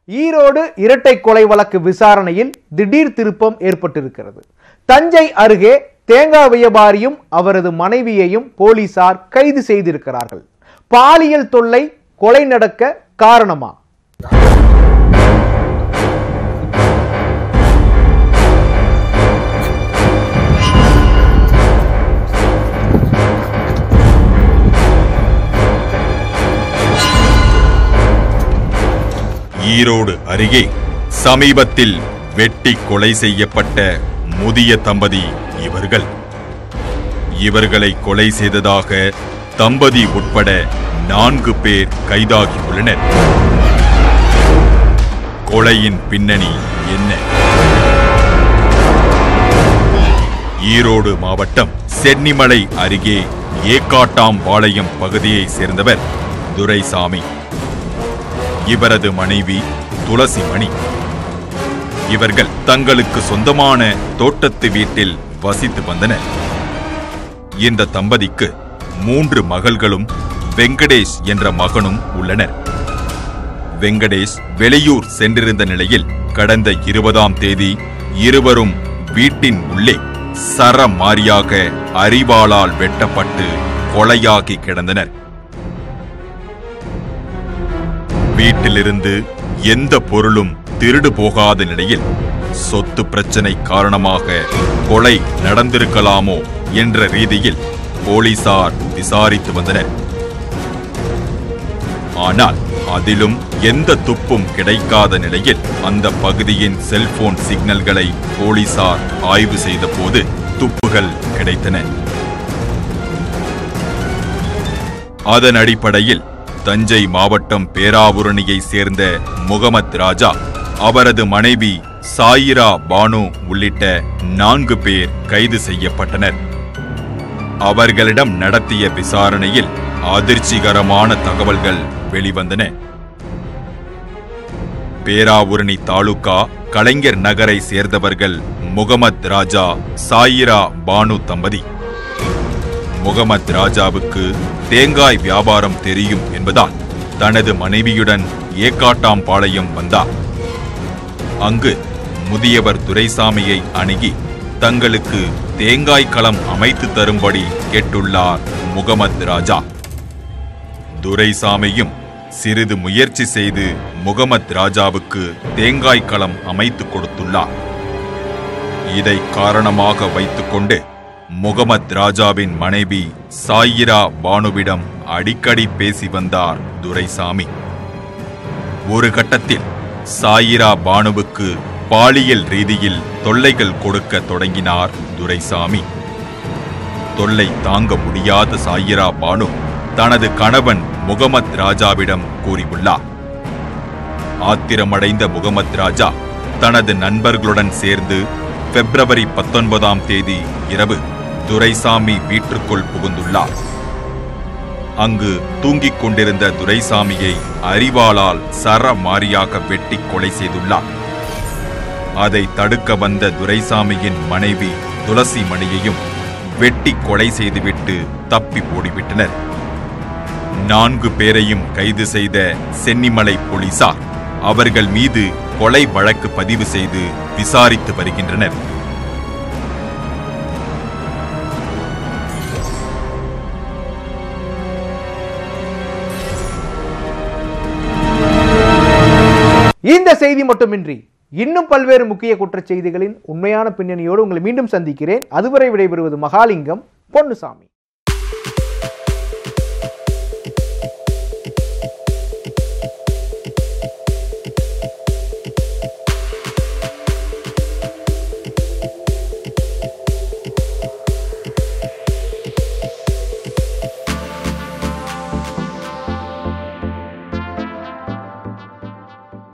ஈரோடு இரட்டை கொலை வழக்கு விசாரணையில் திடீர் திருப்பம் ஏற்பட்டிருக்கிறது. தஞ்சை அருகே தேங்காய் வியாபாரியும் அவரது மனைவியையும் போலீசார் கைது செய்திருக்கிறார்கள். பாலியல் தொல்லை கொலை நடக்க காரணமா? ஈரோடு அருகே சமீபத்தில் வெட்டி கொலை செய்யப்பட்ட முதிய தம்பதி இவர்களை கொலை செய்ததாக தம்பதி உட்பட 4 பேர் கைதாகியுள்ளனர். கொலையின் பின்னணி என்ன? ஈரோடு மாவட்டம் சென்னிமலை அருகே ஏக்காட்டாம்பாளையம் பகுதியை சேர்ந்தவர் துரைசாமி. இவரது மனைவி துளசிமணி. இவர்கள் தங்களுக்கு சொந்தமான தோட்டத்து வீட்டில் வசித்து வந்தனர். இந்த தம்பதிக்கு 3 மகள்களும் வெங்கடேஷ் என்ற மகனும் உள்ளனர். வெங்கடேஷ் வெளியூர் சென்றிருந்த நிலையில் கடந்த 20ஆம் தேதி இருவரும் வீட்டின் உள்ளே சரமாரியாக அரிவாளால் வெட்டப்பட்டு கொலையாகி கிடந்தனர். வீட்டிலிருந்து எந்த பொருளும் திருடு போகாத நிலையில் சொத்து பிரச்சனை காரணமாக கொலை நடந்திருக்கலாமோ என்ற ரீதியில் போலீசார் விசாரித்து வந்தனர். ஆனால் அதிலும் எந்த துப்பும் கிடைக்காத நிலையில் அந்த பகுதியின் செல்போன் சிக்னல்களை போலீசார் ஆய்வு செய்த போது துப்புகள் கிடைத்தன. அதன் அடிப்படையில் தஞ்சை மாவட்டம் பேராவூரணியை சேர்ந்த முகமது ராஜா, அவரது மனைவி சாயிரா பானு உள்ளிட்ட 4 பேர் கைது செய்யப்பட்டனர். அவர்களிடம் நடத்திய விசாரணையில் அதிர்ச்சிகரமான தகவல்கள் வெளிவந்தன. பேராவூரணி தாலுகா கலைஞர் நகரை சேர்ந்தவர்கள் முகமது ராஜா, சாயிரா பானு தம்பதி. முகமது ராஜாவுக்கு தேங்காய் வியாபாரம் தெரியும் என்பதால் தனது மனைவியுடன் ஏக்காட்டாம்பாளையம் வந்தார். அங்கு முதியவர் துரைசாமியை அணுகி தங்களுக்கு தேங்காய் களம் அமைத்து தரும்படி கேட்டுள்ளார் முகமது ராஜா. துரைசாமியும் சிறிது முயற்சி செய்து முகமது ராஜாவுக்கு தேங்காய் களம் அமைத்து கொடுத்துள்ளார். இதை காரணமாக வைத்துக்கொண்டு முகமது ராஜாவின் மனைவி சாயிரா பானுவிடம் அடிக்கடி பேசி வந்தார் துரைசாமி. ஒரு கட்டத்தில் சாயிரா பானுவுக்கு பாலியல் ரீதியில் தொல்லைகள் கொடுக்க தொடங்கினார் துரைசாமி. தொல்லை தாங்க முடியாத சாயிரா பானு தனது கணவன் முகமது ராஜாவிடம் கூறியுள்ளார். ஆத்திரமடைந்த முகமது ராஜா தனது நண்பர்களுடன் சேர்ந்து பிப்ரவரி 19ஆம் தேதி இரவு துரைசாமி வீட்டிற்குள் புகுந்துள்ளார். அங்கு தூங்கிக் கொண்டிருந்த துரைசாமியை அரிவாளால் சரமாரியாக வெட்டி கொலை செய்துள்ளார். அதை தடுக்க வந்த துரைசாமியின் மனைவி துளசிமணியையும் வெட்டி கொலை செய்துவிட்டு தப்பி ஓடிவிட்டனர். 4 பேரையும் கைது செய்த சென்னிமலை போலீசார் அவர்கள் மீது கொலை வழக்கு பதிவு செய்து விசாரித்து வருகின்றனர். இந்த செய்தி மட்டுமின்றி இன்னும் பல்வேறு முக்கிய குற்றச் செய்திகளின் உண்மையான பின்னணியோடு உங்களை மீண்டும் சந்திக்கிறேன். அதுவரை விடைபெறுவது மகாலிங்கம் பொன்னுசாமி.